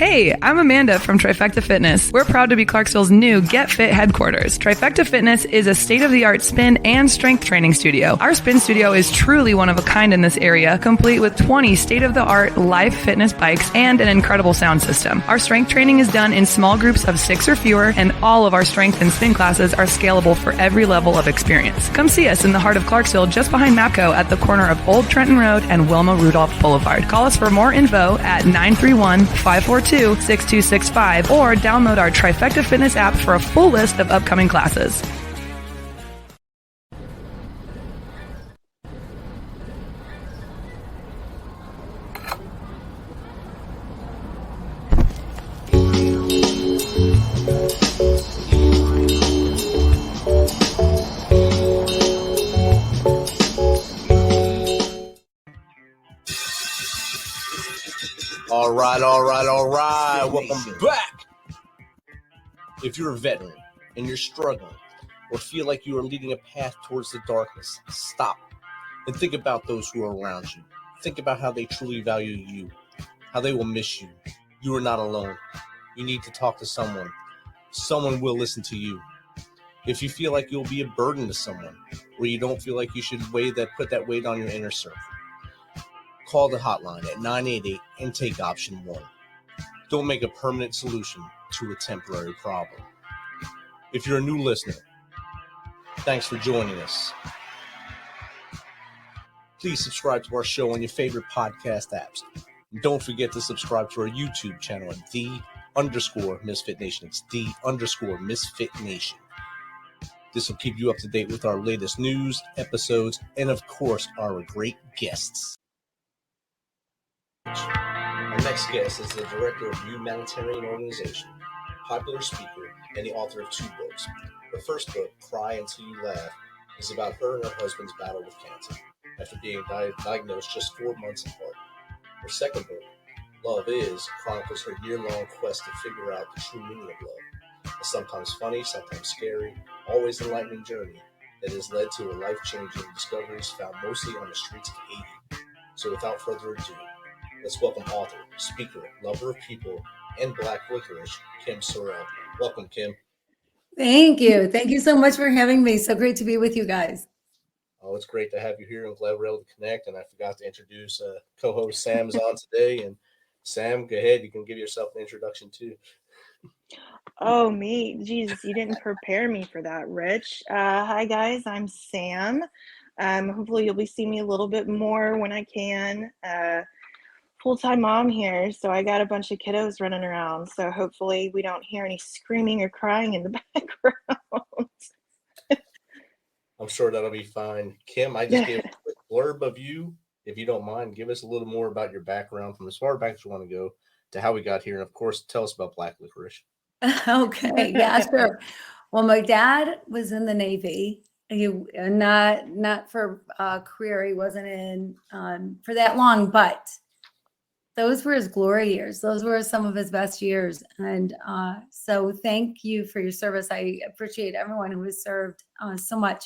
Hey, I'm Amanda from Trifecta Fitness. We're proud to be Clarksville's new Get Fit headquarters. Trifecta Fitness is a state-of-the-art spin and strength training studio. Our spin studio is truly one of a kind in this area, complete with 20 state-of-the-art live fitness bikes and an incredible sound system. Our strength training is done in small groups of 6 or fewer, and all of our strength and spin classes are scalable for every level of experience. Come see us in the heart of Clarksville, just behind MAPCO at the corner of Old Trenton Road and Wilma Rudolph Boulevard. Call us for more info at 931-542-6265 or download our Trifecta Fitness app for a full list of upcoming classes. All right. Welcome back. If you're a veteran and you're struggling or feel like you are leading a path towards the darkness, stop and think about those who are around you. Think about how they truly value you, how they will miss you. You are not alone. You need to talk to someone. Someone will listen to you. If you feel like you'll be a burden to someone, or you don't feel like you should put that weight on your inner circle, call the hotline at 988 and take option 1. Don't make a permanent solution to a temporary problem. If you're a new listener, thanks for joining us. Please subscribe to our show on your favorite podcast apps. And don't forget to subscribe to our YouTube channel at _MisFitNation. It's _MisFitNation. This will keep you up to date with our latest news, episodes, and of course, our great guests. Our next guest is the director of humanitarian organization, popular speaker, and the author of 2 books. Her first book, Cry Until You Laugh, is about her and her husband's battle with cancer after being diagnosed just 4 months apart. Her second book, Love Is, chronicles her year-long quest to figure out the true meaning of love. A sometimes funny, sometimes scary, always enlightening journey that has led to her life-changing discoveries found mostly on the streets of Haiti. So without further ado, let's welcome author, speaker, lover of people, and Black licorice, Kim Sorrelle. Welcome, Kim. Thank you. Thank you so much for having me. So great to be with you guys. Oh, it's great to have you here. I'm glad we're able to connect. And I forgot to introduce co-host Sam's on today. And Sam, go ahead. You can give yourself an introduction too. Oh, me. Jesus, you didn't prepare me for that, Rich. Hi, guys. I'm Sam. Hopefully you'll be seeing me a little bit more when I can. Full-time mom here, so I got a bunch of kiddos running around, so hopefully we don't hear any screaming or crying in the background. I'm sure that'll be fine. Kim, I just gave a quick blurb of you. If you don't mind, give us a little more about your background, from as far back as you want to go to how we got here, and of course, tell us about Black licorice. Okay, yeah, sure. Well, my dad was in the Navy. He not for a career. He wasn't in for that long, but those were his glory years. Those were some of his best years. And so thank you for your service. I appreciate everyone who has served so much.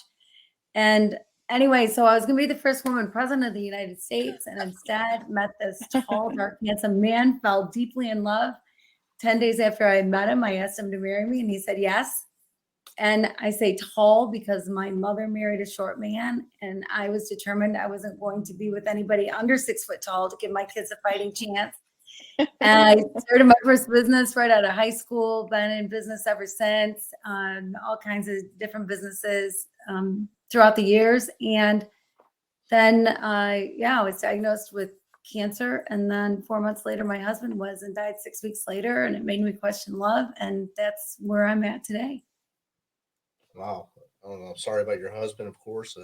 And anyway, so I was going to be the first woman president of the United States, and instead met this tall, dark, handsome man, fell deeply in love. 10 days after I met him, I asked him to marry me, and he said yes. And I say tall because my mother married a short man, and I was determined I wasn't going to be with anybody under 6 foot tall to give my kids a fighting chance. And I started my first business right out of high school, been in business ever since, all kinds of different businesses throughout the years. And then, I was diagnosed with cancer. And then 4 months later, my husband was and died 6 weeks later. And it made me question love. And that's where I'm at today. Wow. I'm sorry about your husband, of course,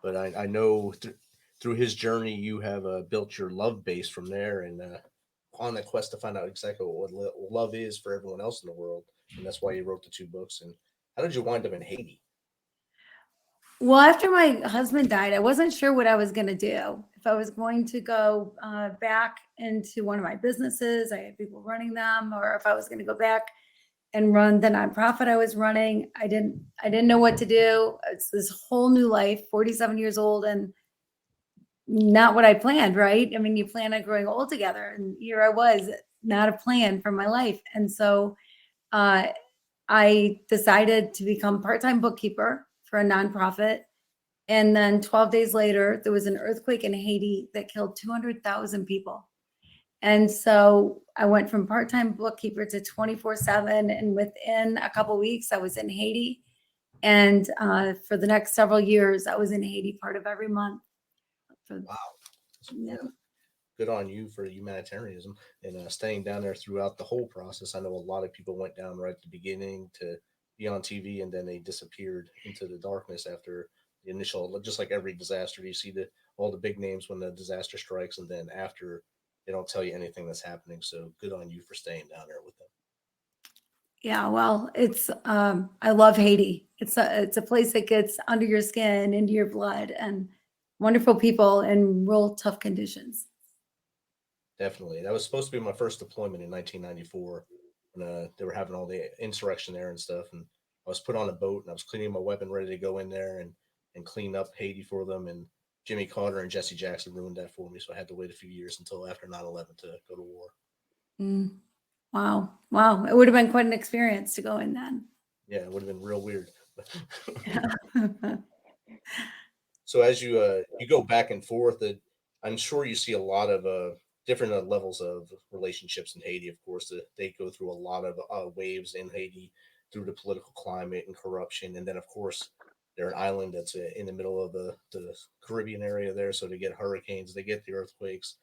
but I know through his journey, you have built your love base from there, and on that quest to find out exactly what love is for everyone else in the world. And that's why you wrote the 2 books. And how did you wind up in Haiti? Well, after my husband died, I wasn't sure what I was going to do. If I was going to go back into one of my businesses, I had people running them, or if I was going to go back and run the nonprofit I was running. I didn't know what to do. It's this whole new life, 47 years old, and not what I planned, right? I mean, you plan on growing old together. And here I was not a plan for my life. And so I decided to become part-time bookkeeper for a nonprofit. And then 12 days later, there was an earthquake in Haiti that killed 200,000 people. And so I went from part-time bookkeeper to 24/7. And within a couple of weeks, I was in Haiti. And for the next several years, I was in Haiti part of every month. Wow. Yeah. Good on you for humanitarianism and staying down there throughout the whole process. I know a lot of people went down right at the beginning to be on TV, and then they disappeared into the darkness after the initial, just like every disaster. You see all the big names when the disaster strikes, and then after they don't tell you anything that's happening. So good on you for staying down there with them. Yeah, well, it's I love Haiti. It's a place that gets under your skin, into your blood, and wonderful people in real tough conditions. Definitely. That was supposed to be my first deployment in 1994 when they were having all the insurrection there and stuff. And I was put on a boat and I was cleaning my weapon, ready to go in there and clean up Haiti for them. And Jimmy Carter and Jesse Jackson ruined that for me. So I had to wait a few years until after 9/11 to go to war. Mm. Wow. Wow. It would have been quite an experience to go in then. Yeah, it would have been real weird. Yeah. So as you go back and forth, I'm sure you see a lot of different levels of relationships in Haiti. Of course, they go through a lot of waves in Haiti through the political climate and corruption, and then of course they're an island that's in the middle of the Caribbean area there. So they get hurricanes, they get the earthquakes.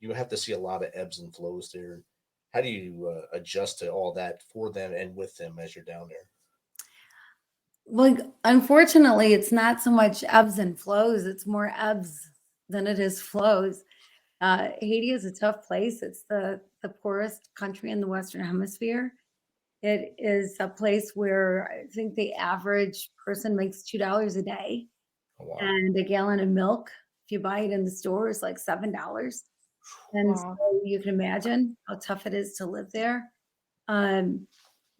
You have to see a lot of ebbs and flows there. How do you adjust to all that for them and with them as you're down there? Well, unfortunately, it's not so much ebbs and flows. It's more ebbs than it is flows. Haiti is a tough place. It's the poorest country in the Western Hemisphere. It is a place where I think the average person makes $2 a day, Oh, wow. and a gallon of milk, if you buy it in the store, is like $7. And Wow. so you can imagine how tough it is to live there.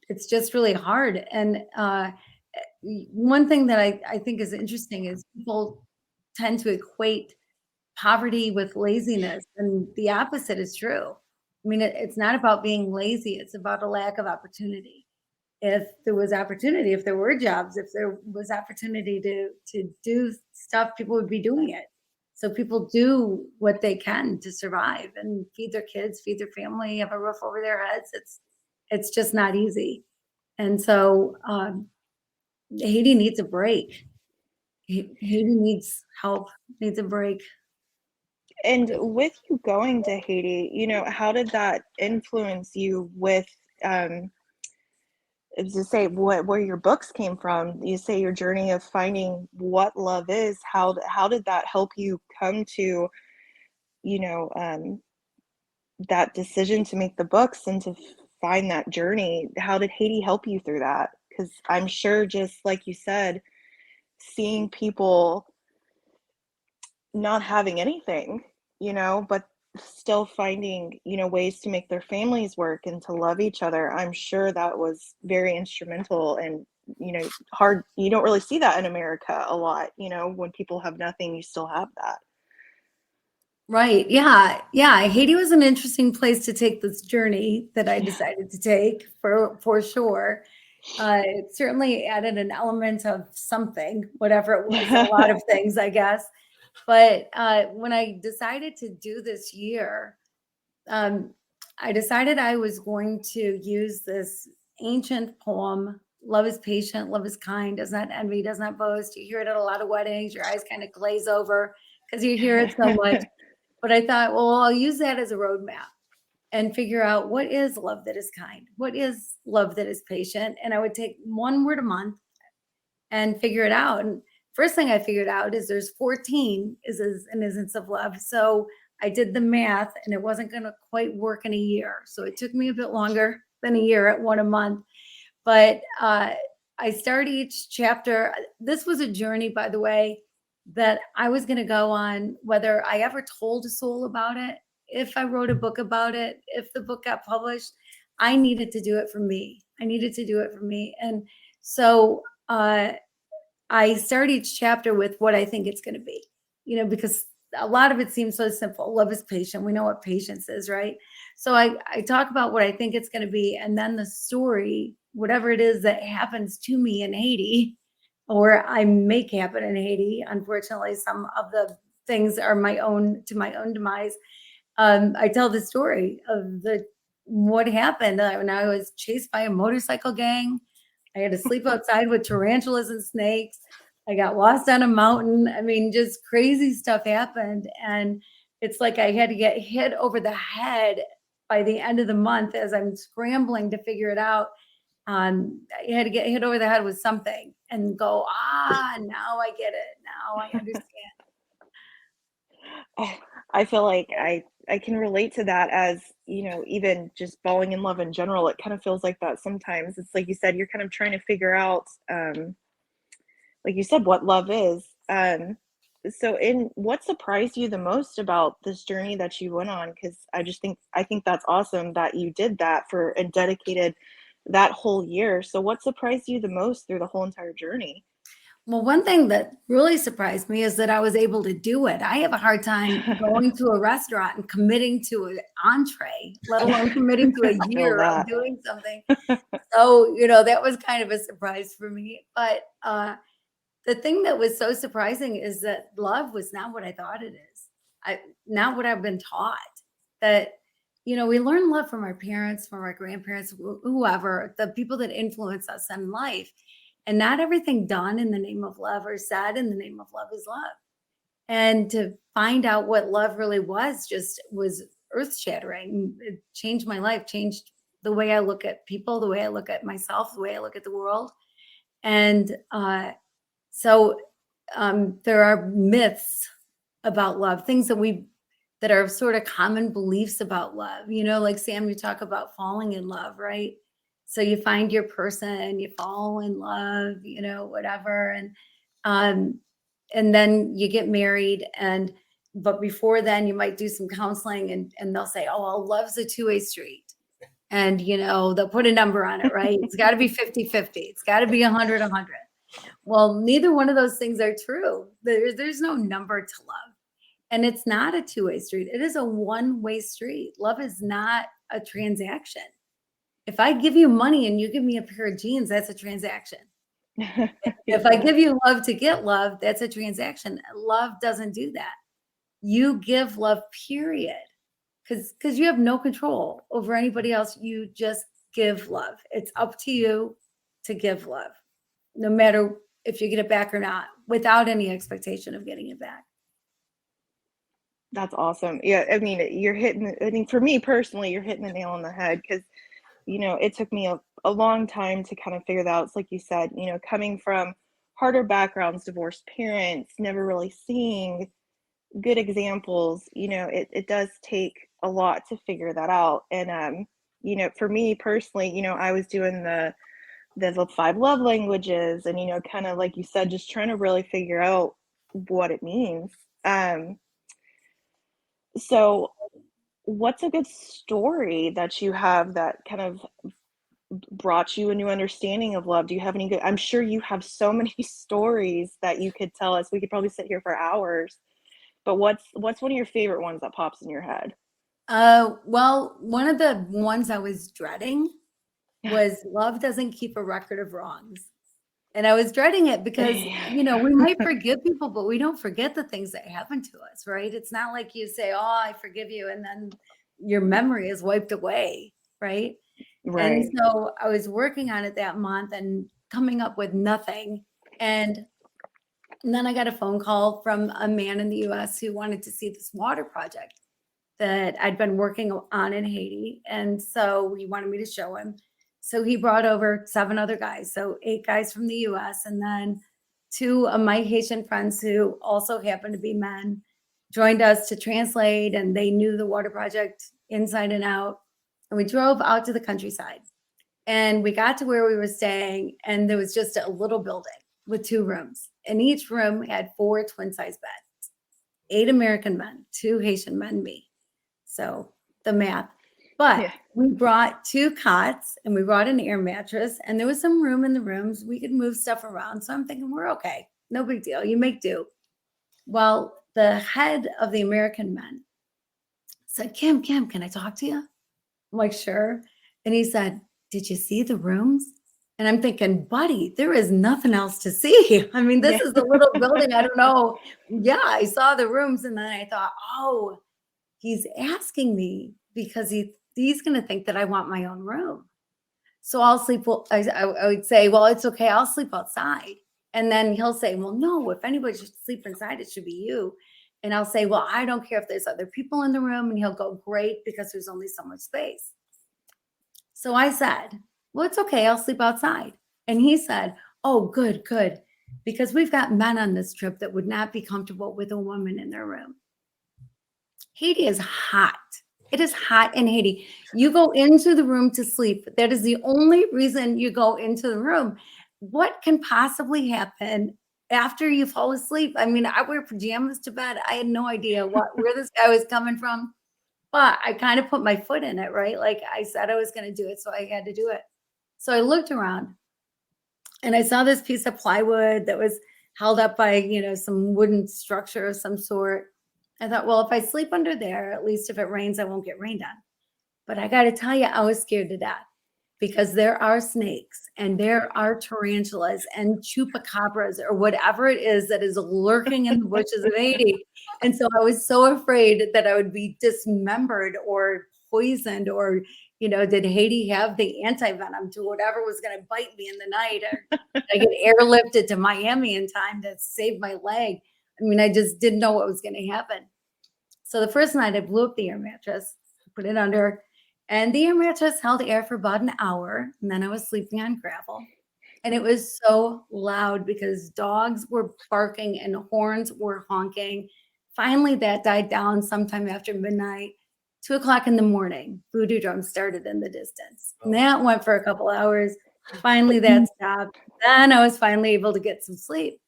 It's just really hard. And one thing that I think is interesting is people tend to equate poverty with laziness, and the opposite is true. I mean, it's not about being lazy, it's about a lack of opportunity. If there was opportunity, if there were jobs, if there was opportunity to do stuff, people would be doing it. So people do what they can to survive and feed their kids, feed their family, have a roof over their heads. It's just not easy. And so Haiti needs a break. Haiti needs help, needs a break. And with you going to Haiti, how did that influence you with, to say where your books came from? You say your journey of finding what love is. How did that help you come to, that decision to make the books and to find that journey? How did Haiti help you through that? Because I'm sure, just like you said, seeing people not having anything, but still finding, ways to make their families work and to love each other. I'm sure that was very instrumental and, hard. You don't really see that in America a lot, when people have nothing, you still have that. Right. Yeah. Yeah. Haiti was an interesting place to take this journey that I decided to take for sure. It certainly added an element of something, whatever it was, a lot of things, I guess. But when I decided to do this year, I decided I was going to use this ancient poem, "Love is patient, love is kind, does not envy, does not boast." You hear it at a lot of weddings, your eyes kind of glaze over because you hear it so much. But I thought, well, I'll use that as a roadmap and figure out what is love that is kind, what is love that is patient. And I would take one word a month and figure it out. And first thing I figured out is there's 14 is an instance of love. So I did the math and it wasn't going to quite work in a year. So it took me a bit longer than a year at one a month. But I start each chapter. This was a journey, by the way, that I was going to go on, whether I ever told a soul about it, if I wrote a book about it, if the book got published. I needed to do it for me. And so I start each chapter with what I think it's going to be, because a lot of it seems so simple. Love is patient. We know what patience is, right? So I talk about what I think it's going to be. And then the story, whatever it is that happens to me in Haiti, or I make happen in Haiti. Unfortunately, some of the things are my own demise. I tell the story of what happened when I was chased by a motorcycle gang. I had to sleep outside with tarantulas and snakes. I got lost on a mountain. I mean, just crazy stuff happened. And it's like I had to get hit over the head by the end of the month as I'm scrambling to figure it out. I had to get hit over the head with something and go, now I get it. Now I understand. I feel like I can relate to that as, even just falling in love in general. It kind of feels like that sometimes. It's like you said, you're kind of trying to figure out, like you said, what love is. So what surprised you the most about this journey that you went on? Because I think that's awesome that you did that and dedicated that whole year. So what surprised you the most through the whole entire journey? Well, one thing that really surprised me is that I was able to do it. I have a hard time going to a restaurant and committing to an entree, let alone committing to a year of doing something. So, that was kind of a surprise for me. But the thing that was so surprising is that love was not what I thought it is. Not what I've been taught. That, we learn love from our parents, from our grandparents, whoever, the people that influence us in life. And not everything done in the name of love or said in the name of love is love. And to find out what love really was earth shattering. It changed my life, changed the way I look at people, the way I look at myself, the way I look at the world. And so there are myths about love, things that are sort of common beliefs about love. Like Sam, you talk about falling in love, right? So you find your person, you fall in love, whatever. And then you get married. But before then you might do some counseling and they'll say, oh, well, love's a two-way street. And, they'll put a number on it, right? It's got to be 50-50. It's got to be 100-100. Well, neither one of those things are true. There's no number to love. And it's not a two-way street. It is a one-way street. Love is not a transaction. If I give you money and you give me a pair of jeans, that's a transaction. If I give you love to get love, that's a transaction. Love doesn't do that. You give love, period. Because you have no control over anybody else. You just give love. It's up to you to give love, no matter if you get it back or not, without any expectation of getting it back. That's awesome. Yeah, for me personally, you're hitting the nail on the head because it took me a long time to kind of figure that out. It's like you said, coming from harder backgrounds, divorced parents, never really seeing good examples, it does take a lot to figure that out. And, for me personally, I was doing the 5 love languages and, kind of like you said, just trying to really figure out what it means. So what's a good story that you have that kind of brought you a new understanding of love? Do you have any good? I'm sure you have so many stories that you could tell us. We could probably sit here for hours, but what's one of your favorite ones that pops in your head? Well, one of the ones I was dreading was love doesn't keep a record of wrongs. And I was dreading it because, we might forgive people, but we don't forget the things that happened to us, right? It's not like you say, oh, I forgive you. And then your memory is wiped away, right? Right. And so I was working on it that month and coming up with nothing. And then I got a phone call from a man in the US who wanted to see this water project that I'd been working on in Haiti. And so he wanted me to show him. So he brought over 7 other guys. So 8 guys from the US and then 2 of my Haitian friends who also happened to be men joined us to translate, and they knew the water project inside and out. And we drove out to the countryside and we got to where we were staying, and there was just a little building with 2 rooms, and each room had 4 twin-size beds, 8 American men, 2 Haitian men, me. So the math. But we brought 2 cots and we brought an air mattress, and there was some room in the rooms. We could move stuff around. So I'm thinking we're okay. No big deal. You make do. Well, the head of the American men said, Kim, can I talk to you? I'm like, sure. And he said, did you see the rooms? And I'm thinking, buddy, there is nothing else to see. I mean, this is a little building. I don't know. Yeah, I saw the rooms. And then I thought, oh, he's asking me because he's going to think that I want my own room. So I'll sleep. I would say, well, it's okay. I'll sleep outside. And then he'll say, well, no, if anybody should sleep inside, it should be you. And I'll say, well, I don't care if there's other people in the room. And he'll go, great, because there's only so much space. So I said, well, it's okay. I'll sleep outside. And he said, oh, good. Because we've got men on this trip that would not be comfortable with a woman in their room. Haiti is hot. It is hot in Haiti. You go into the room to sleep. That is the only reason you go into the room. What can possibly happen after you fall asleep? I mean, I wear pajamas to bed. I had no idea where this guy was coming from, but I kind of put my foot in it, right? Like I said I was going to do it, so I had to do it. So I looked around and I saw this piece of plywood that was held up by, some wooden structure of some sort. I thought, well, if I sleep under there, at least if it rains, I won't get rained on. But I got to tell you, I was scared to death because there are snakes and there are tarantulas and chupacabras or whatever it is that is lurking in the bushes of Haiti. And so I was so afraid that I would be dismembered or poisoned or, did Haiti have the anti-venom to whatever was going to bite me in the night? Or I get airlifted to Miami in time to save my leg. I mean, I just didn't know what was going to happen. So the first night I blew up the air mattress, put it under, and the air mattress held air for about an hour. And then I was sleeping on gravel. And it was so loud because dogs were barking and horns were honking. Finally, that died down sometime after midnight. 2:00 in the morning, voodoo drums started in the distance. And that went for a couple hours. Finally, that stopped. Then I was finally able to get some sleep.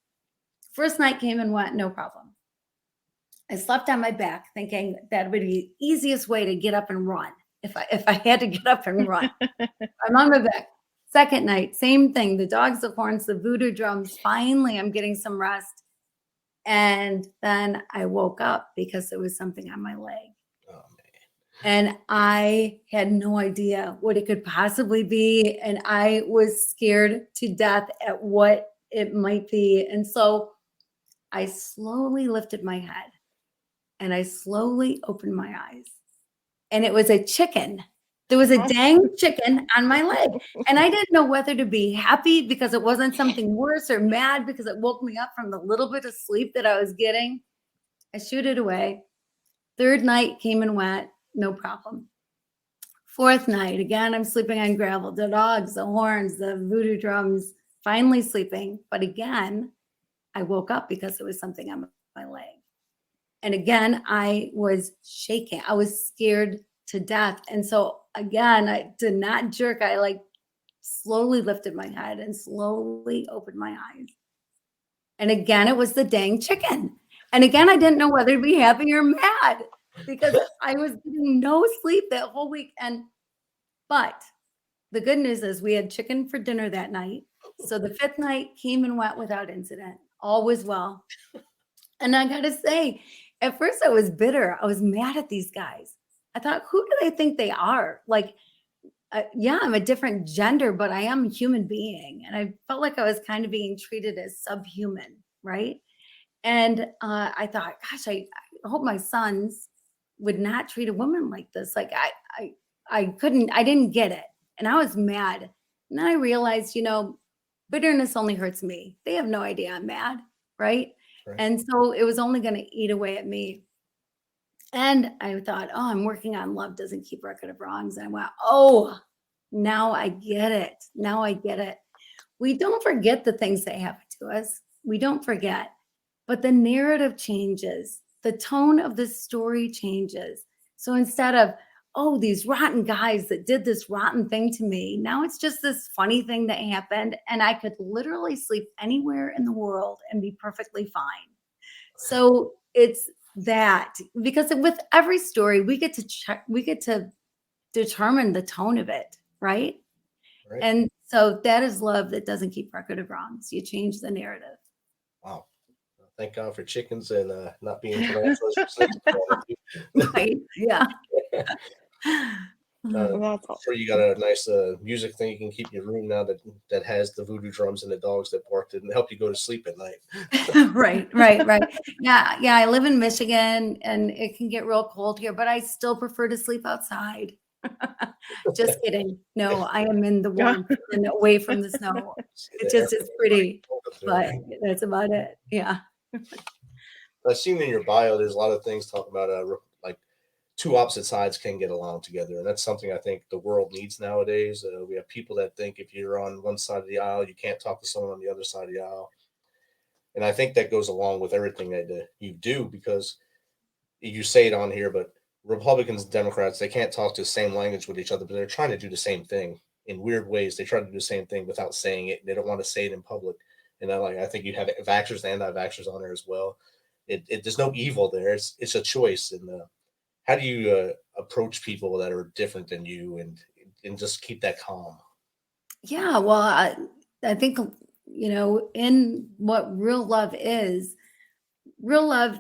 First night came and went, no problem. I slept on my back thinking that would be the easiest way to get up and run if I had to get up and run. I'm on my back. Second night, same thing. The dogs, the horns, the voodoo drums. Finally, I'm getting some rest. And then I woke up because there was something on my leg. Oh, man. And I had no idea what it could possibly be. And I was scared to death at what it might be. And so I slowly lifted my head and I slowly opened my eyes. And it was a chicken. There was a dang chicken on my leg. And I didn't know whether to be happy because it wasn't something worse or mad because it woke me up from the little bit of sleep that I was getting. I shooed it away. Third night came and went, no problem. Fourth night, again, I'm sleeping on gravel. The dogs, the horns, the voodoo drums, finally sleeping. But again, I woke up because there was something on my leg. And again, I was shaking. I was scared to death. And so again, I did not jerk. I slowly lifted my head and slowly opened my eyes. And again, it was the dang chicken. And again, I didn't know whether to be happy or mad because I was getting no sleep that whole week. But the good news is we had chicken for dinner that night. So the fifth night came and went without incident. All was well. And I got to say, at first I was bitter. I was mad at these guys. I thought, who do they think they are? Yeah, I'm a different gender, but I am a human being. And I felt like I was kind of being treated as subhuman, right? And I thought, gosh, I hope my sons would not treat a woman like this. I didn't get it. And I was mad. And then I realized, bitterness only hurts me. They have no idea I'm mad, right? And so it was only going to eat away at me. And I thought, I'm working on love doesn't keep record of wrongs. And I went, now I get it. Now I get it. We don't forget the things that happen to us. We don't forget. But the narrative changes. The tone of the story changes. So instead of, these rotten guys that did this rotten thing to me, now it's just this funny thing that happened. And I could literally sleep anywhere in the world and be perfectly fine. So it's that, because with every story, we get to determine the tone of it, right? And so that is love that doesn't keep record of wrongs. You change the narrative. Wow. Thank God for chickens and not being tarantulas. Right. Yeah. That's all. Sure, you got a nice music thing you can keep in your room now that has the voodoo drums and the dogs that barked and help you go to sleep at night. Right. Yeah. I live in Michigan and it can get real cold here, but I still prefer to sleep outside. Just kidding. No, I am in the warmth and away from the snow. It just is pretty, but that's about it. Yeah. I've seen in your bio, there's a lot of things talking about like two opposite sides can get along together. And that's something I think the world needs nowadays. We have people that think if you're on one side of the aisle, you can't talk to someone on the other side of the aisle. And I think that goes along with everything that you do, because you say it on here, but Republicans and Democrats, they can't talk to the same language with each other, but they're trying to do the same thing in weird ways. They try to do the same thing without saying it. They don't want to say it in public. And I think you have vaxxers and anti-vaxxers on there as well. There's no evil there. It's a choice. And how do you approach people that are different than you and just keep that calm? Yeah. Well, I think, in what real love is, you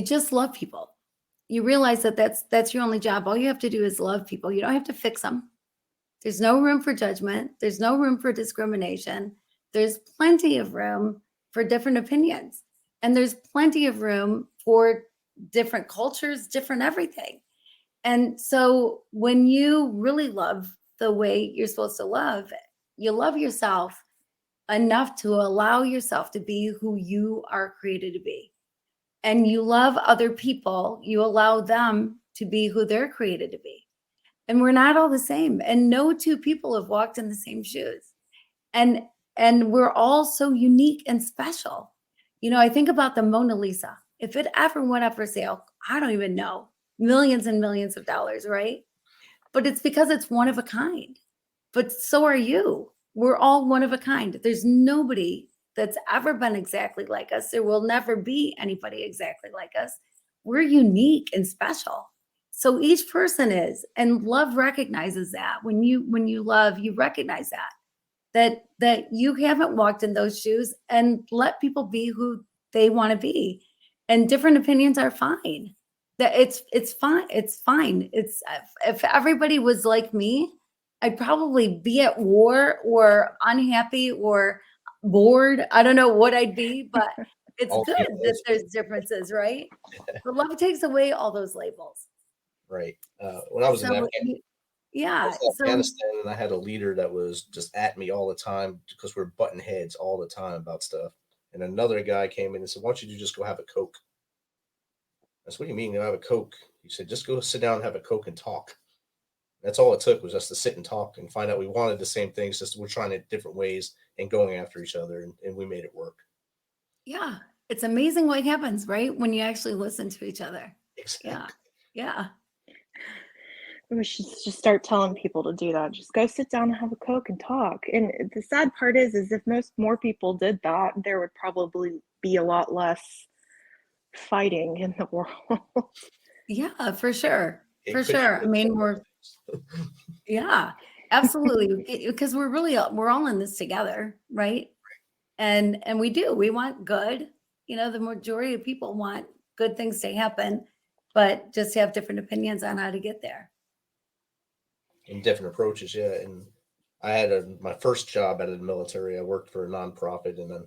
just love people. You realize that that's your only job. All you have to do is love people. You don't have to fix them. There's no room for judgment. There's no room for discrimination. There's plenty of room for different opinions. And there's plenty of room for different cultures, different everything. And so when you really love the way you're supposed to love, you love yourself enough to allow yourself to be who you are created to be. And you love other people, you allow them to be who they're created to be. And we're not all the same. And no two people have walked in the same shoes. And we're all so unique and special. I think about the Mona Lisa. If it ever went up for sale, I don't even know, millions and millions of dollars, right? But it's because it's one of a kind. But so are you. We're all one of a kind. There's nobody that's ever been exactly like us. There will never be anybody exactly like us. We're unique and special. So each person is, and love recognizes that. When you love, you recognize that you haven't walked in those shoes, and let people be who they want to be. And different opinions are fine. That it's fine. It's fine. If everybody was like me, I'd probably be at war or unhappy or bored. I don't know what I'd be, but it's good that there's differences, right? But love takes away all those labels. Right. When I was in Afghanistan, and I had a leader that was just at me all the time because we're butting heads all the time about stuff. And another guy came in and said, "Why don't you just go have a Coke?" I said, "What do you mean go have a Coke?" He said, "Just go sit down and have a Coke and talk." That's all it took, was us to sit and talk and find out we wanted the same things, just we're trying it different ways and going after each other, and we made it work. Yeah. It's amazing what happens, right? When you actually listen to each other. Exactly. Yeah. We should just start telling people to do that. Just go sit down and have a Coke and talk. And the sad part is if more people did that, there would probably be a lot less fighting in the world. Yeah, for sure. For sure. I mean, yeah, absolutely. Because we're all in this together, right? And we want good. The majority of people want good things to happen, but just have different opinions on how to get there. And different approaches, yeah. And I had my first job out of the military. I worked for a nonprofit, and then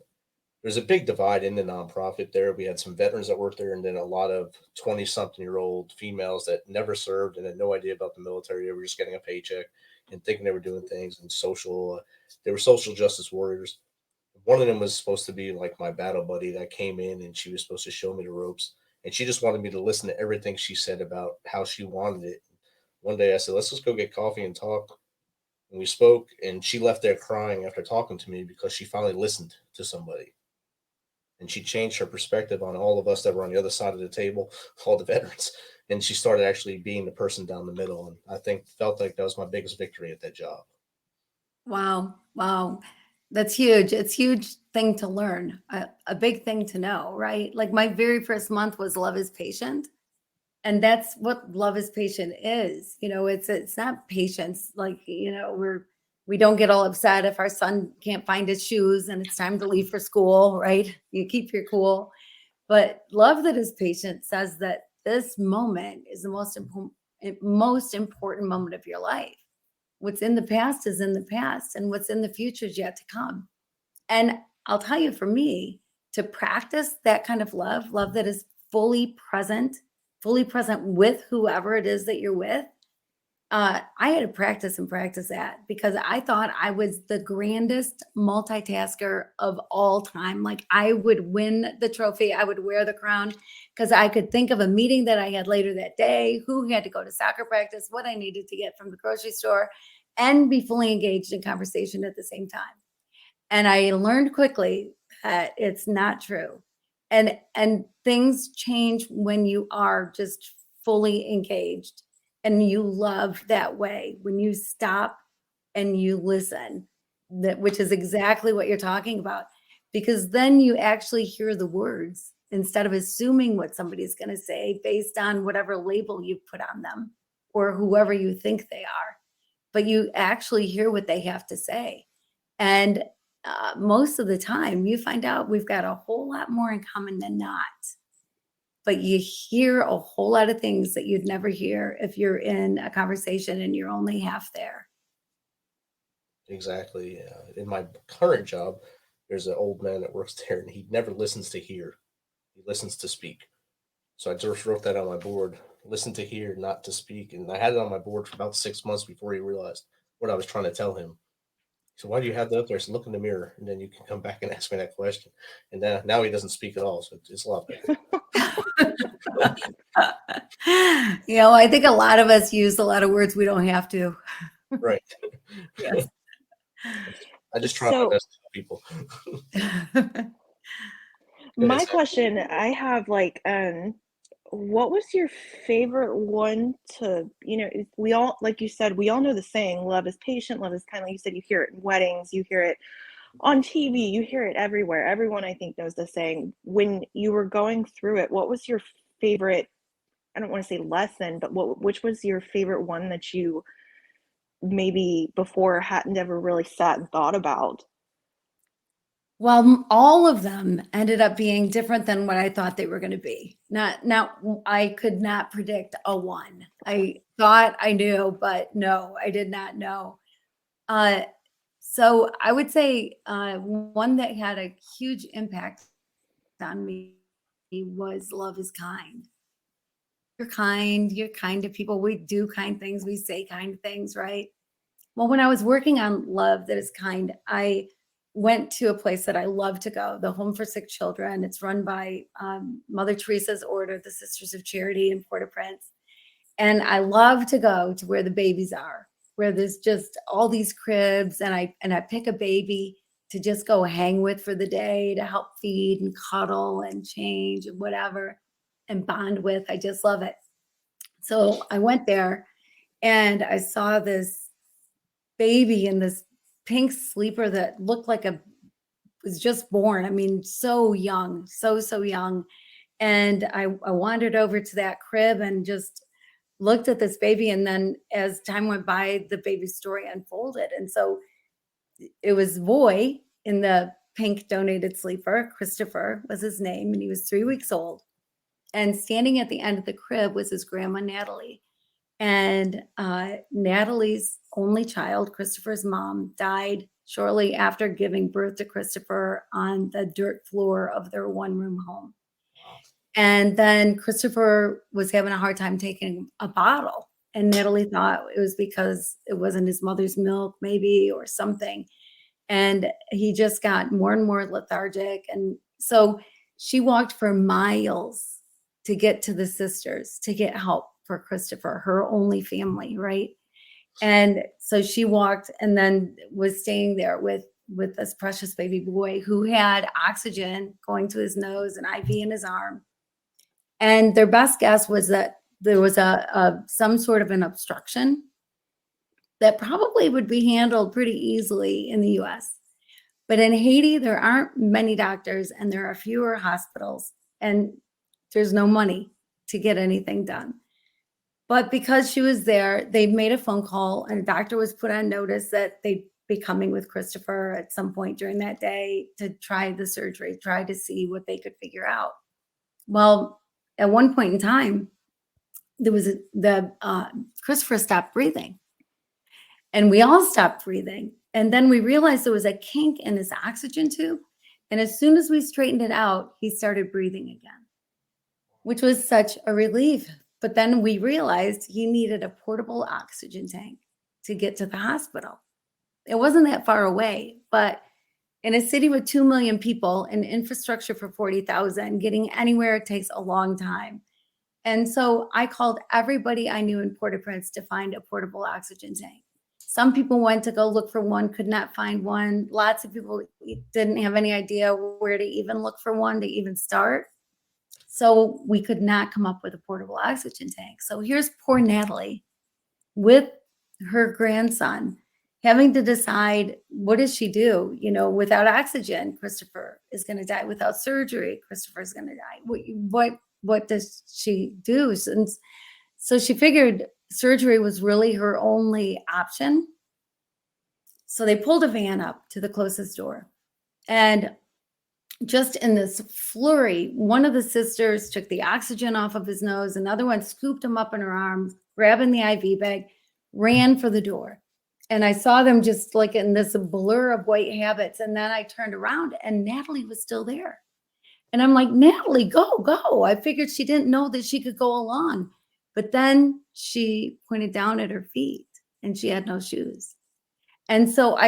there's a big divide in the nonprofit there. We had some veterans that worked there, and then a lot of 20-something-year-old females that never served and had no idea about the military. They were just getting a paycheck and thinking they were doing things, and they were social justice warriors. One of them was supposed to be like my battle buddy that came in, and she was supposed to show me the ropes. And she just wanted me to listen to everything she said about how she wanted it. One day I said, "Let's just go get coffee and talk." And we spoke, and she left there crying after talking to me because she finally listened to somebody. And she changed her perspective on all of us that were on the other side of the table, all the veterans. And she started actually being the person down the middle. And I felt like that was my biggest victory at that job. Wow. That's huge. It's a huge thing to learn, a big thing to know, right? Like my very first month was love is patient. And that's what love is patient is. It's not patience. Like, we're We don't get all upset if our son can't find his shoes and it's time to leave for school, right? You keep your cool. But love that is patient says that this moment is the most important moment of your life. What's in the past is in the past, and what's in the future is yet to come. And I'll tell you, for me, to practice that kind of love that is fully present with whoever it is that you're with, I had to practice that because I thought I was the grandest multitasker of all time. Like I would win the trophy, I would wear the crown because I could think of a meeting that I had later that day, who had to go to soccer practice, what I needed to get from the grocery store, and be fully engaged in conversation at the same time. And I learned quickly that it's not true. And things change when you are just fully engaged and you love that way. When you stop and you listen, which is exactly what you're talking about, because then you actually hear the words instead of assuming what somebody's going to say based on whatever label you put on them or whoever you think they are. But you actually hear what they have to say. And most of the time you find out we've got a whole lot more in common than not. But you hear a whole lot of things that you'd never hear if you're in a conversation and you're only half there. Exactly. In my current job, there's an old man that works there, and he never listens to hear. He listens to speak. So I just wrote that on my board. Listen to hear, not to speak. And I had it on my board for about 6 months before he realized what I was trying to tell him. So why do you have that up there? So look in the mirror, and then you can come back and ask me that question. And then now he doesn't speak at all. So it's a lot better. I think a lot of us use a lot of words we don't have to. Right. Yes. I just try my best to help people. My question I have, what was your favorite one to, we all, like you said, we all know the saying, love is patient, love is kind. Like you said, you hear it in weddings, you hear it on TV, you hear it everywhere. Everyone, I think, knows the saying. When you were going through it, what was your favorite, I don't want to say lesson, but which was your favorite one that you maybe before hadn't ever really sat and thought about? Well, all of them ended up being different than what I thought they were going to be. Not, I could not predict a one. I thought I knew, but no, I did not know. So I would say one that had a huge impact on me was love is kind. You're kind to people. We do kind things. We say kind things, right? Well, when I was working on love that is kind, I went to a place that I love to go, the Home for Sick Children. It's run by Mother Teresa's Order, the Sisters of Charity in Port-au-Prince. And I love to go to where the babies are, where there's just all these cribs, and I pick a baby to just go hang with for the day, to help feed and cuddle and change and whatever and bond with. I just love it. So I went there and I saw this baby in this pink sleeper that looked like was just born. I mean, so young, so young. And I wandered over to that crib and just looked at this baby. And then as time went by, the baby's story unfolded. And so it was boy in the pink donated sleeper. Christopher was his name, and he was 3 weeks old. And standing at the end of the crib was his grandma, Natalie. And Natalie's only child, Christopher's mom, died shortly after giving birth to Christopher on the dirt floor of their one-room home. And then Christopher was having a hard time taking a bottle. And Natalie thought it was because it wasn't his mother's milk, maybe, or something. And he just got more and more lethargic. And so she walked for miles to get to the sisters, to get help for Christopher, her only family, right? And so she walked and then was staying there with this precious baby boy who had oxygen going to his nose and IV in his arm. And their best guess was that there was some sort of an obstruction that probably would be handled pretty easily in the US. But in Haiti, there aren't many doctors and there are fewer hospitals, and there's no money to get anything done. But because she was there, they made a phone call and a doctor was put on notice that they be coming with Christopher at some point during that day to try the surgery, try to see what they could figure out. Well, at one point in time, there was Christopher stopped breathing, and we all stopped breathing. And then we realized there was a kink in his oxygen tube. And as soon as we straightened it out, he started breathing again, which was such a relief. But then we realized he needed a portable oxygen tank to get to the hospital. It wasn't that far away, but in a city with 2 million people and infrastructure for 40,000, getting anywhere takes a long time. And so I called everybody I knew in Port-au-Prince to find a portable oxygen tank. Some people went to go look for one, could not find one. Lots of people didn't have any idea where to even look for one, to even start. So we could not come up with a portable oxygen tank. So here's poor Natalie with her grandson having to decide, what does she do? You know, without oxygen, Christopher is going to die. Without surgery, Christopher is going to die. What does she do? And so she figured surgery was really her only option. So they pulled a van up to the closest door. And just in this flurry, one of the sisters took the oxygen off of his nose. Another one scooped him up in her arms, grabbing the IV bag, ran for the door. And I saw them just like in this blur of white habits. And then I turned around and Natalie was still there. And I'm like, Natalie, go. I figured she didn't know that she could go along. But then she pointed down at her feet and she had no shoes. And so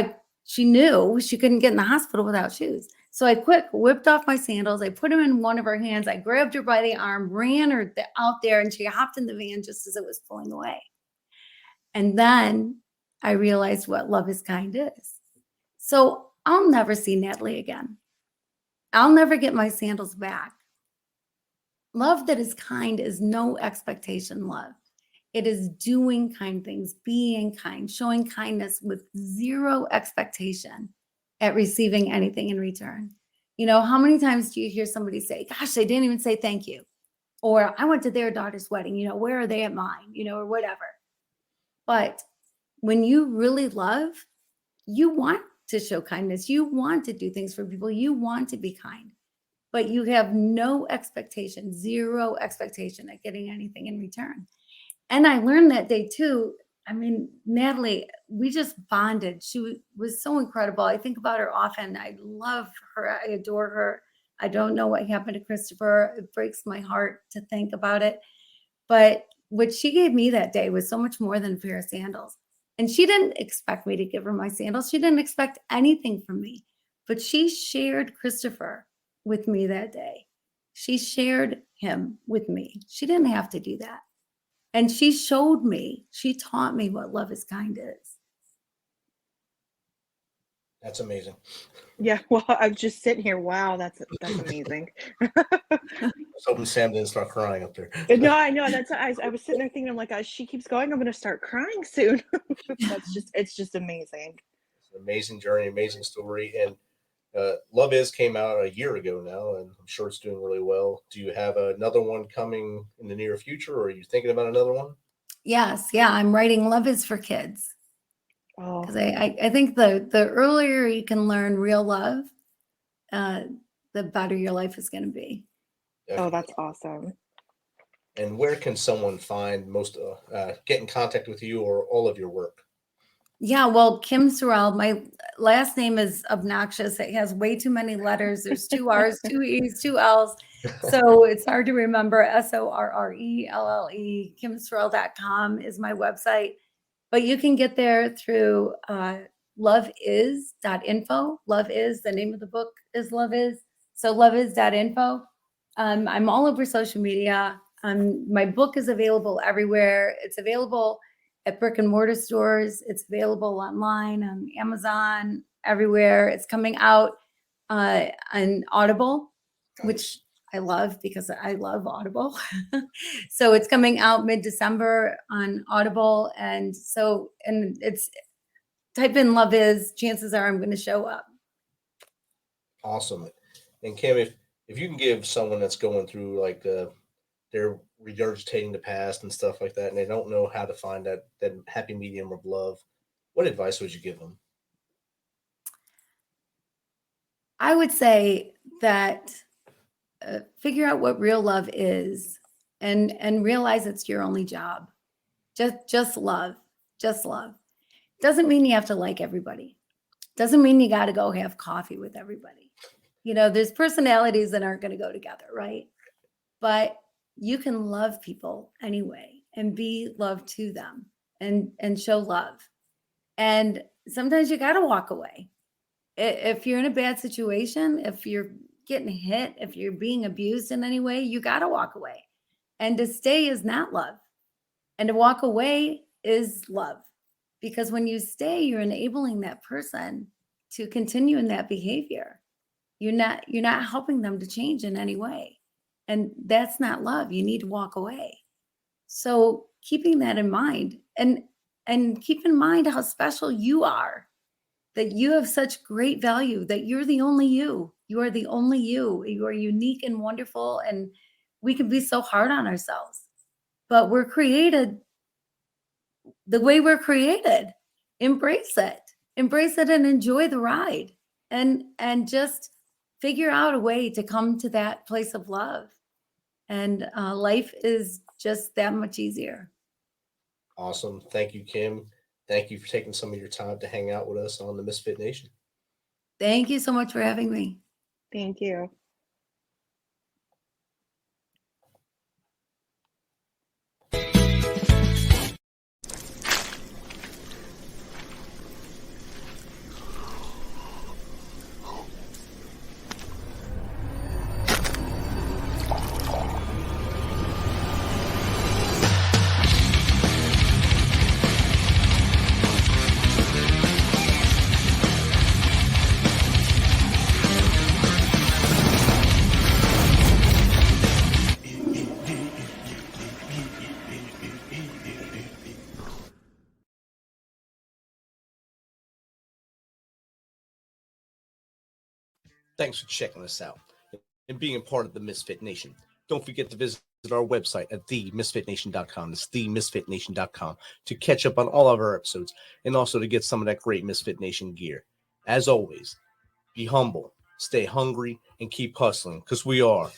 she knew she couldn't get in the hospital without shoes. So I whipped off my sandals. I put them in one of her hands. I grabbed her by the arm, ran her out there, and she hopped in the van just as it was pulling away. And then I realized what love is kind is. So I'll never see Natalie again. I'll never get my sandals back. Love that is kind is no expectation love. It is doing kind things, being kind, showing kindness with zero expectation at receiving anything in return. You know, how many times do you hear somebody say, gosh, they didn't even say thank you? Or I went to their daughter's wedding, you know, where are they at mine? You know, or whatever. But when you really love, you want to show kindness. You want to do things for people. You want to be kind, but you have no expectation, zero expectation at getting anything in return. And I learned that day too. I mean, Natalie, we just bonded. She was so incredible. I think about her often. I love her. I adore her. I don't know what happened to Christopher. It breaks my heart to think about it. But what she gave me that day was so much more than a pair of sandals. And she didn't expect me to give her my sandals. She didn't expect anything from me. But she shared Christopher with me that day. She shared him with me. She didn't have to do that. And she showed me, she taught me what love is kind is. That's amazing. Yeah, well, I'm just sitting here. Wow, that's amazing. I was hoping Sam didn't start crying up there. No, I know. I was sitting there thinking, I'm like, as she keeps going, I'm going to start crying soon. It's just amazing. It's an amazing journey, amazing story. And Love Is came out a year ago now, and I'm sure it's doing really well. Do you have another one coming in the near future, or are you thinking about another one? Yes. Yeah. I'm writing Love Is for Kids. Oh, Because I think the earlier you can learn real love, the better your life is going to be. oh, that's awesome. And where can someone find get in contact with you or all of your work? Yeah, well, Kim Sorrelle, my last name is obnoxious. It has way too many letters. There's 2 R's, 2 E's, 2 L's. So it's hard to remember. SORRELLE. KimSorrelle.com is my website. But you can get there through loveis.info. Love Is, the name of the book is Love Is. So loveis.info. I'm all over social media. My book is available everywhere. It's available at brick and mortar stores. It's available online on Amazon, everywhere. It's coming out on Audible, which I love because I love Audible. So it's coming out mid-December on Audible. And it's type in Love Is, chances are I'm going to show up. Awesome. And Kim, if you can give someone that's going through like they're regurgitating the past and stuff like that, and they don't know how to find that happy medium of love, what advice would you give them? I would say that figure out what real love is and realize it's your only job. Just love. Just love. Doesn't mean you have to like everybody. Doesn't mean you got to go have coffee with everybody. There's personalities that aren't going to go together, right? But you can love people anyway and be love to them and show love. And sometimes you got to walk away. If you're in a bad situation, if you're getting hit, if you're being abused in any way, you got to walk away. And to stay is not love. And to walk away is love. Because when you stay, you're enabling that person to continue in that behavior. You're not helping them to change in any way. And that's not love. You need to walk away. So keeping that in mind and keep in mind how special you are, that you have such great value, that you're the only you. You are the only you. You are unique and wonderful. And we can be so hard on ourselves, but we're created the way we're created. Embrace it and enjoy the ride and just figure out a way to come to that place of love. And life is just that much easier. Awesome. Thank you, Kim. Thank you for taking some of your time to hang out with us on the Misfit Nation. Thank you so much for having me. Thank you. Thanks for checking us out and being a part of the Misfit Nation. Don't forget to visit our website at themisfitnation.com. That's themisfitnation.com to catch up on all of our episodes and also to get some of that great Misfit Nation gear. As always, be humble, stay hungry, and keep hustling because we are